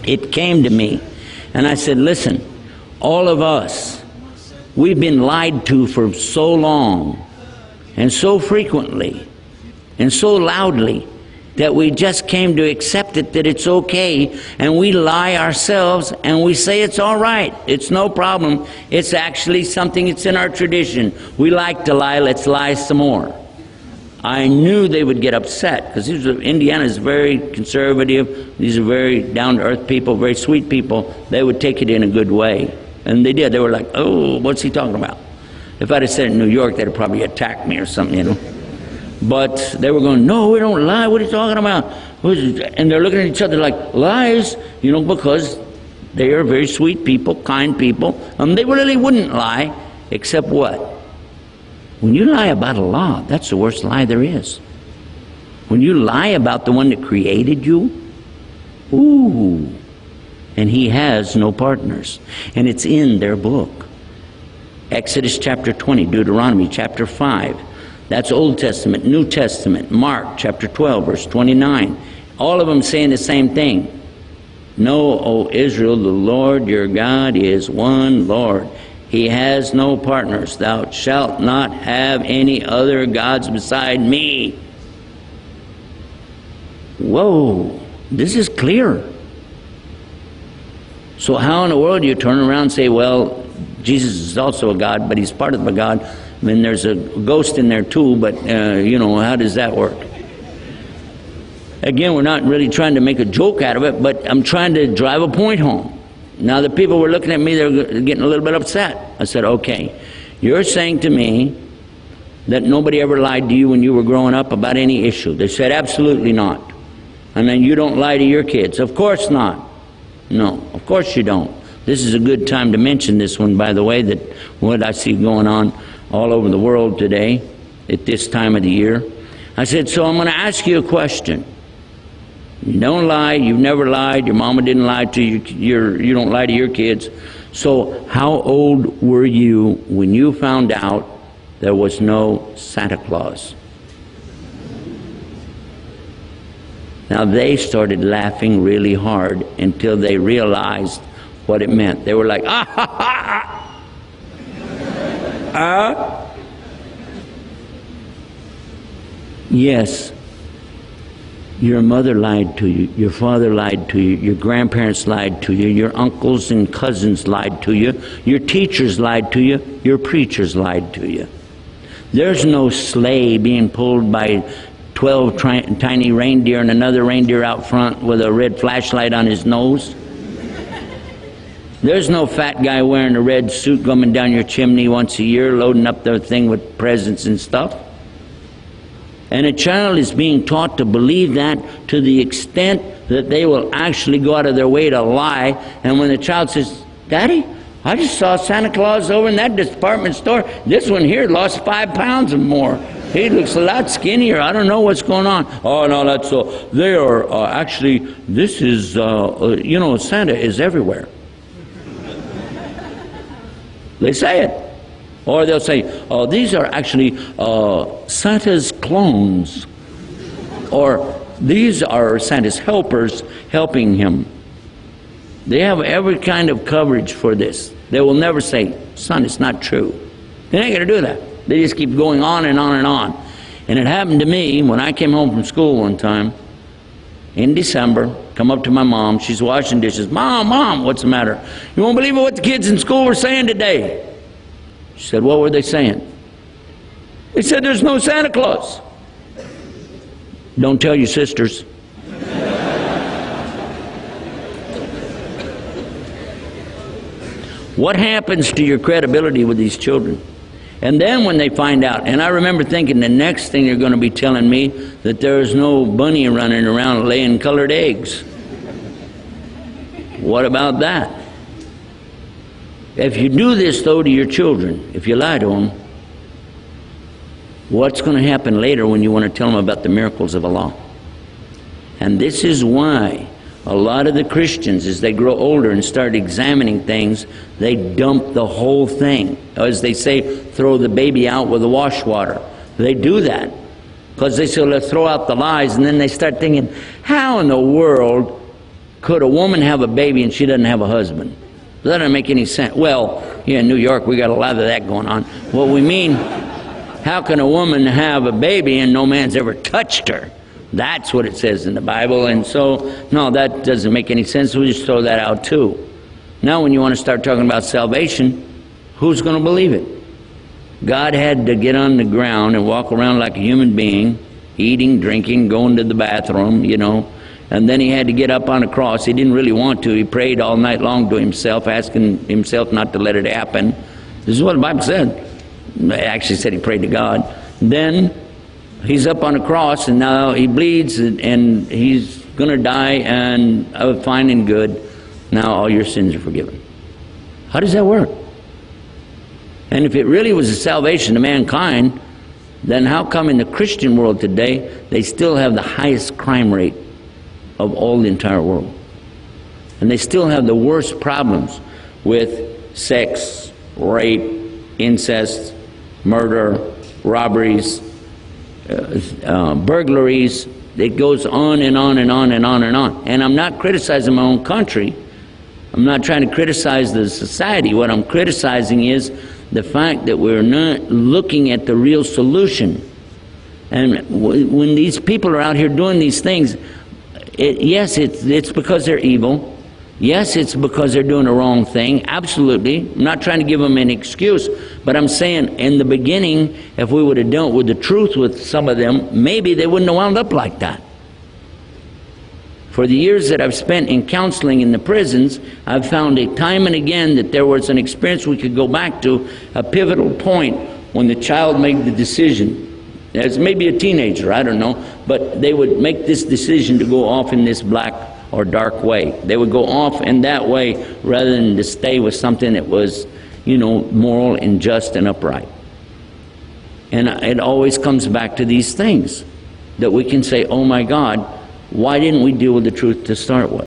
It came to me, and I said, listen, all of us, we've been lied to for so long, and so frequently, and so loudly, that we just came to accept it, that it's okay, and we lie ourselves, and we say it's all right, it's no problem, it's actually something that's in our tradition. We like to lie, let's lie some more. I knew they would get upset, because Indiana is very conservative, these are very down-to-earth people, very sweet people. They would take it in a good way, and they did. They were like, oh, what's he talking about? If I'd have said it in New York, they'd have probably attacked me or something, you know. But they were going, no, we don't lie, what are you talking about? And they're looking at each other like, lies, you know, because they are very sweet people, kind people. They really wouldn't lie, except what? When you lie about a law, that's the worst lie there is. When you lie about the one that created you, ooh, and he has no partners. And it's in their book. Exodus chapter 20, Deuteronomy chapter 5. That's Old Testament, New Testament, Mark chapter 12, verse 29. All of them saying the same thing. Know, O Israel, the Lord your God is one Lord. He has no partners. Thou shalt not have any other gods beside me. Whoa, this is clear. So how in the world do you turn around and say, well, Jesus is also a God, but he's part of a God? I mean, there's a ghost in there too, but, you know, how does that work? Again, we're not really trying to make a joke out of it, but I'm trying to drive a point home. Now, the people were looking at me, they're getting a little bit upset. I said, okay, you're saying to me that nobody ever lied to you when you were growing up about any issue. They said, absolutely not. And then you don't lie to your kids. Of course not. No, of course you don't. This is a good time to mention this one, by the way, that what I see going on all over the world today at this time of the year. I said, so I'm going to ask you a question. You don't lie, you've never lied, your mama didn't lie to you, you don't lie to your kids. So how old were you when you found out there was no Santa Claus? Now they started laughing really hard until they realized what it meant. They were like, ah ha ha! Yes, your mother lied to you, your father lied to you, your grandparents lied to you, your uncles and cousins lied to you, your teachers lied to you, your preachers lied to you. There's no sleigh being pulled by 12 tiny reindeer and another reindeer out front with a red flashlight on his nose. There's no fat guy wearing a red suit coming down your chimney once a year, loading up the thing with presents and stuff. And a child is being taught to believe that to the extent that they will actually go out of their way to lie. And when the child says, Daddy, I just saw Santa Claus over in that department store. This one here lost 5 pounds or more. He looks a lot skinnier. I don't know what's going on. Oh, no, that's so. They are actually, this is, you know, Santa is everywhere. They say it. Or they'll say, oh, these are actually Santa's clones. Or these are Santa's helpers helping him. They have every kind of coverage for this. They will never say, son, it's not true. They ain't going to do that. They just keep going on and on and on. And it happened to me when I came home from school one time in December. Come up to my mom. She's washing dishes. Mom, what's the matter? You won't believe what the kids in school were saying today. She said, what were they saying? They said there's no Santa Claus. Don't tell your sisters. What happens to your credibility with these children? And then when they find out, and I remember thinking the next thing they're going to be telling me that there is no bunny running around laying colored eggs. What about that? If you do this, though, to your children, if you lie to them, what's going to happen later when you want to tell them about the miracles of Allah? And this is why a lot of the Christians, as they grow older and start examining things, they dump the whole thing. As they say, throw the baby out with the wash water. They do that because they say, let's throw out the lies, and then they start thinking, how in the world Could a woman have a baby and she doesn't have a husband? That doesn't make any sense. Well, here in New York we got a lot of that going on. What we mean, how can a woman have a baby and no man's ever touched her? That's what it says in the Bible. And so, no, that doesn't make any sense. We just throw that out too. Now when you want to start talking about salvation, who's going to believe it? God had to get on the ground and walk around like a human being, eating, drinking, going to the bathroom, you know, and then he had to get up on a cross. He didn't really want to. He prayed all night long to himself, asking himself not to let it happen. This is what the Bible said. It actually said he prayed to God. Then he's up on a cross, and now he bleeds, and he's going to die, and fine and good. Now all your sins are forgiven. How does that work? And if it really was a salvation to mankind, then how come in the Christian world today they still have the highest crime rate of all the entire world? And they still have the worst problems with sex, rape, incest, murder, robberies, burglaries. It goes on and on and on and on and on. And I'm not criticizing my own country. I'm not trying to criticize the society. What I'm criticizing is the fact that we're not looking at the real solution. And when these people are out here doing these things, yes, it's because they're evil. Yes, it's because they're doing the wrong thing. Absolutely. I'm not trying to give them an excuse. But I'm saying in the beginning, if we would have dealt with the truth with some of them, maybe they wouldn't have wound up like that. For the years that I've spent in counseling in the prisons, I've found it time and again that there was an experience we could go back to, a pivotal point when the child made the decision. As maybe a teenager, I don't know, but they would make this decision to go off in this black or dark way. They would go off in that way rather than to stay with something that was, you know, moral and just and upright. And it always comes back to these things that we can say, oh my God, why didn't we deal with the truth to start with?